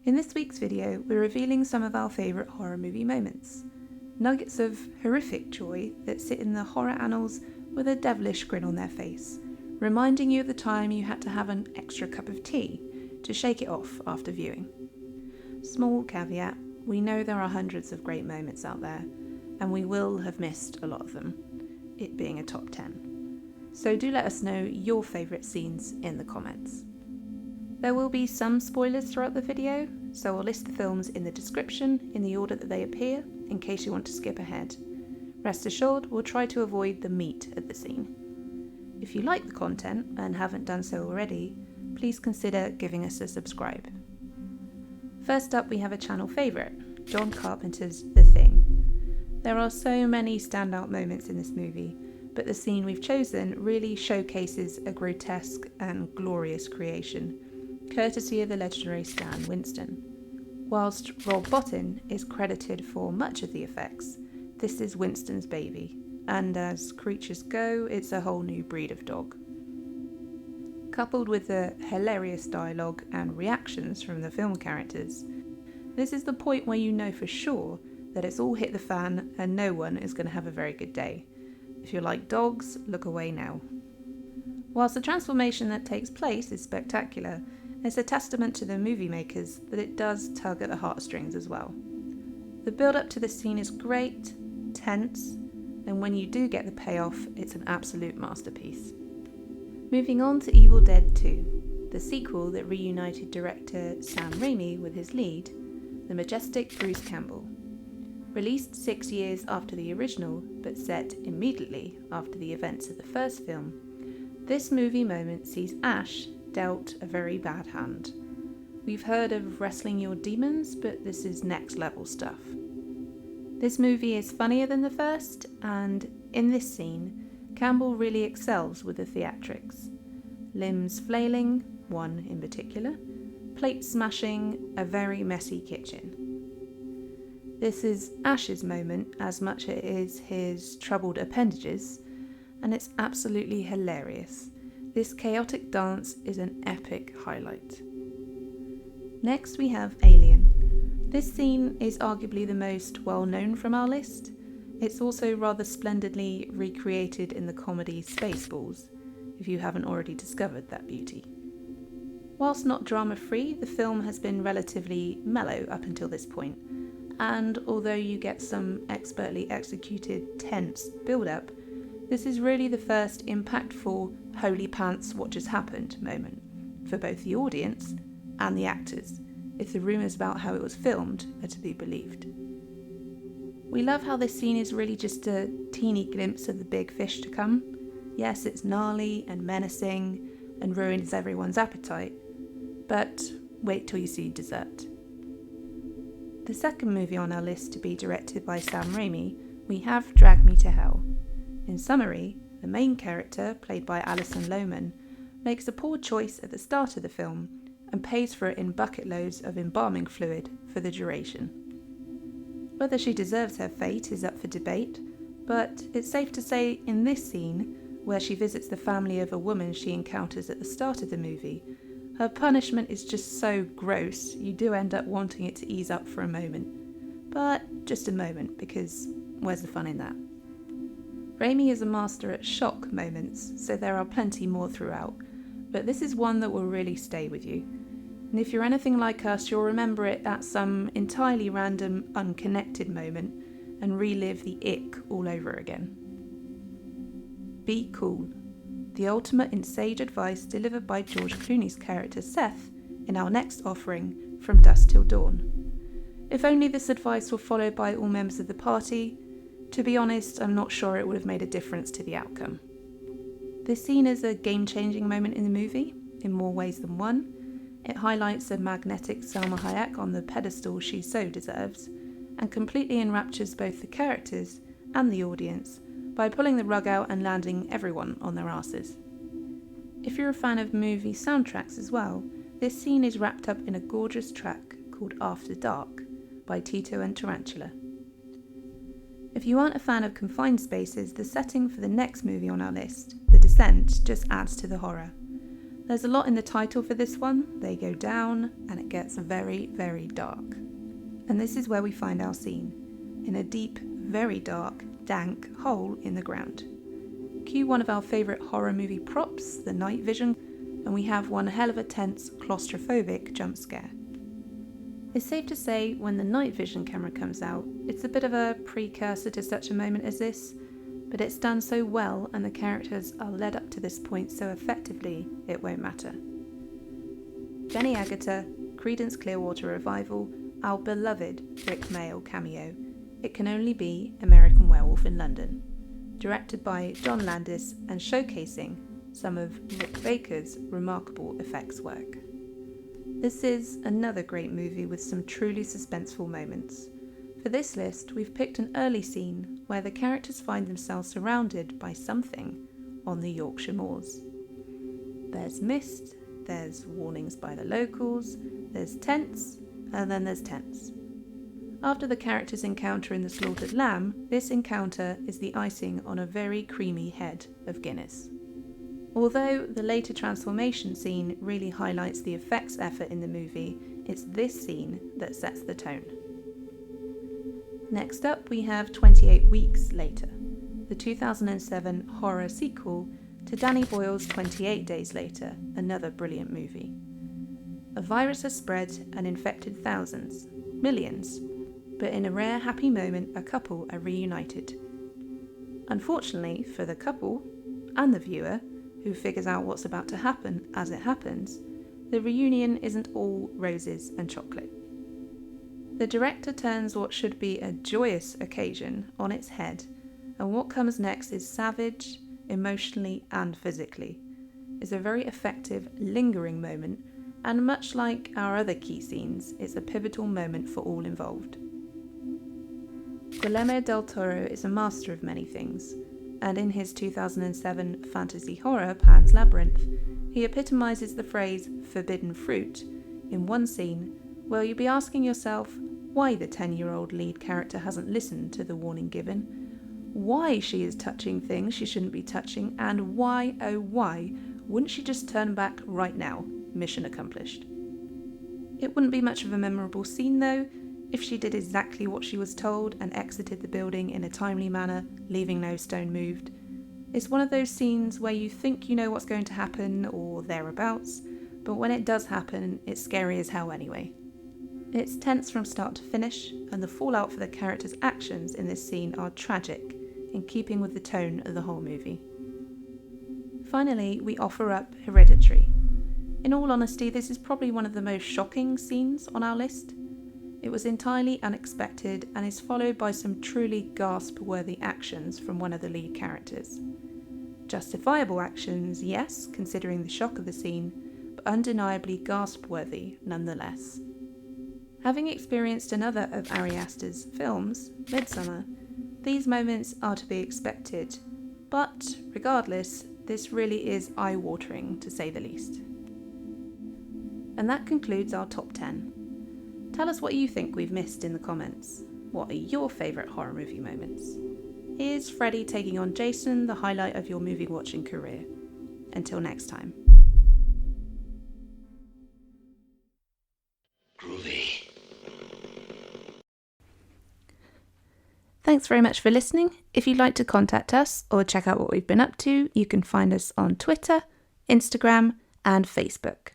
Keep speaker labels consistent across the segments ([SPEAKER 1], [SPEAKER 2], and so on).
[SPEAKER 1] In this week's video, we're revealing some of our favourite horror movie moments. Nuggets of horrific joy that sit in the horror annals with a devilish grin on their face, reminding you of the time you had to have an extra cup of tea to shake it off after viewing. Small caveat, we know there are hundreds of great moments out there, and we will have missed a lot of them, it being a top 10. So do let us know your favourite scenes in the comments. There will be some spoilers throughout the video, so I'll list the films in the description in the order that they appear, in case you want to skip ahead. Rest assured, we'll try to avoid the meat of the scene. If you like the content and haven't done so already, please consider giving us a subscribe. First up, we have a channel favourite, John Carpenter's The Thing. There are so many standout moments in this movie, but the scene we've chosen really showcases a grotesque and glorious creation, courtesy of the legendary Stan Winston. Whilst Rob Bottin is credited for much of the effects, this is Winston's baby, and as creatures go, it's a whole new breed of dog. Coupled with the hilarious dialogue and reactions from the film characters, this is the point where you know for sure that it's all hit the fan and no one is going to have a very good day. If you like dogs, look away now. Whilst the transformation that takes place is spectacular, it's a testament to the movie makers that it does tug at the heartstrings as well. The build-up to the scene is great, tense, and when you do get the payoff, it's an absolute masterpiece. Moving on to Evil Dead 2, the sequel that reunited director Sam Raimi with his lead, the majestic Bruce Campbell. Released 6 years after the original, but set immediately after the events of the first film, this movie moment sees Ash dealt a very bad hand. We've heard of wrestling your demons, but this is next level stuff. This movie is funnier than the first, and in this scene, Campbell really excels with the theatrics. Limbs flailing, one in particular, plate smashing, a very messy kitchen. This is Ash's moment as much as it is his troubled appendages, and it's absolutely hilarious. This chaotic dance is an epic highlight. Next we have Alien. This scene is arguably the most well known from our list. It's also rather splendidly recreated in the comedy Spaceballs, if you haven't already discovered that beauty. Whilst not drama-free, the film has been relatively mellow up until this point, and although you get some expertly executed tense build-up, this is really the first impactful holy pants what just happened moment for both the audience and the actors, if the rumours about how it was filmed are to be believed. We love how this scene is really just a teeny glimpse of the big fish to come. Yes, it's gnarly and menacing and ruins everyone's appetite, but wait till you see dessert. The second movie on our list to be directed by Sam Raimi, we have Drag Me to Hell. In summary, the main character, played by Alison Lohman, makes a poor choice at the start of the film and pays for it in bucket loads of embalming fluid for the duration. Whether she deserves her fate is up for debate, but it's safe to say in this scene, where she visits the family of a woman she encounters at the start of the movie, her punishment is just so gross you do end up wanting it to ease up for a moment. But just a moment, because where's the fun in that? Raimi is a master at shock moments, so there are plenty more throughout, but this is one that will really stay with you. And if you're anything like us, you'll remember it at some entirely random, unconnected moment and relive the ick all over again. Be cool. The ultimate in sage advice delivered by George Clooney's character Seth in our next offering, From Dusk Till Dawn. If only this advice were followed by all members of the party. To be honest, I'm not sure it would have made a difference to the outcome. This scene is a game-changing moment in the movie, in more ways than one. It highlights a magnetic Salma Hayek on the pedestal she so deserves, and completely enraptures both the characters and the audience by pulling the rug out and landing everyone on their asses. If you're a fan of movie soundtracks as well, this scene is wrapped up in a gorgeous track called After Dark by Tito and Tarantula. If you aren't a fan of confined spaces, the setting for the next movie on our list, The Descent, just adds to the horror. There's a lot in the title for this one. They go down and it gets very, very dark. And this is where we find our scene, in a deep, very dark, dank hole in the ground. Cue one of our favourite horror movie props, the night vision, and we have one hell of a tense, claustrophobic jump scare. It's safe to say when the night vision camera comes out, it's a bit of a precursor to such a moment as this, but it's done so well and the characters are led up to this point so effectively it won't matter. Jenny Agutter, Creedence Clearwater Revival, our beloved Rick Mayall cameo, It Can Only Be American Werewolf in London, directed by John Landis and showcasing some of Rick Baker's remarkable effects work. This is another great movie with some truly suspenseful moments. For this list, we've picked an early scene where the characters find themselves surrounded by something on the Yorkshire moors. There's mist, there's warnings by the locals, there's tents, and then there's tents. After the characters' encounter in the slaughtered lamb, this encounter is the icing on a very creamy head of Guinness. Although the later transformation scene really highlights the effects effort in the movie, it's this scene that sets the tone. Next up we have 28 Weeks Later, the 2007 horror sequel to Danny Boyle's 28 Days Later, another brilliant movie. A virus has spread and infected thousands, millions, but in a rare happy moment a couple are reunited. Unfortunately for the couple and the viewer, who figures out what's about to happen as it happens, the reunion isn't all roses and chocolate. The director turns what should be a joyous occasion on its head, and what comes next is savage, emotionally and physically. It's a very effective, lingering moment, and much like our other key scenes, it's a pivotal moment for all involved. Guillermo del Toro is a master of many things, and in his 2007 fantasy horror Pan's Labyrinth, he epitomizes the phrase forbidden fruit in one scene where you'll be asking yourself why the 10-year-old lead character hasn't listened to the warning given, why she is touching things she shouldn't be touching, and why, oh why, wouldn't she just turn back right now? Mission accomplished. It wouldn't be much of a memorable scene though, if she did exactly what she was told and exited the building in a timely manner, leaving no stone moved. It's one of those scenes where you think you know what's going to happen or thereabouts, but when it does happen, it's scary as hell anyway. It's tense from start to finish, and the fallout for the characters' actions in this scene are tragic, in keeping with the tone of the whole movie. Finally, we offer up Hereditary. In all honesty, this is probably one of the most shocking scenes on our list. It was entirely unexpected and is followed by some truly gasp-worthy actions from one of the lead characters. Justifiable actions, yes, considering the shock of the scene, but undeniably gasp-worthy nonetheless. Having experienced another of Ari Aster's films, Midsummer, these moments are to be expected, but regardless, this really is eye-watering to say the least. And that concludes our top 10. Tell us what you think we've missed in the comments. What are your favourite horror movie moments? Is Freddy taking on Jason the highlight of your movie watching career? Until next time.
[SPEAKER 2] Groovy.
[SPEAKER 1] Thanks very much for listening. If you'd like to contact us or check out what we've been up to, you can find us on Twitter, Instagram, and Facebook.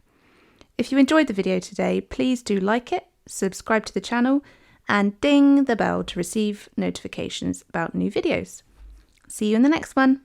[SPEAKER 1] If you enjoyed the video today, please do like it, subscribe to the channel, and ding the bell to receive notifications about new videos. See you in the next one.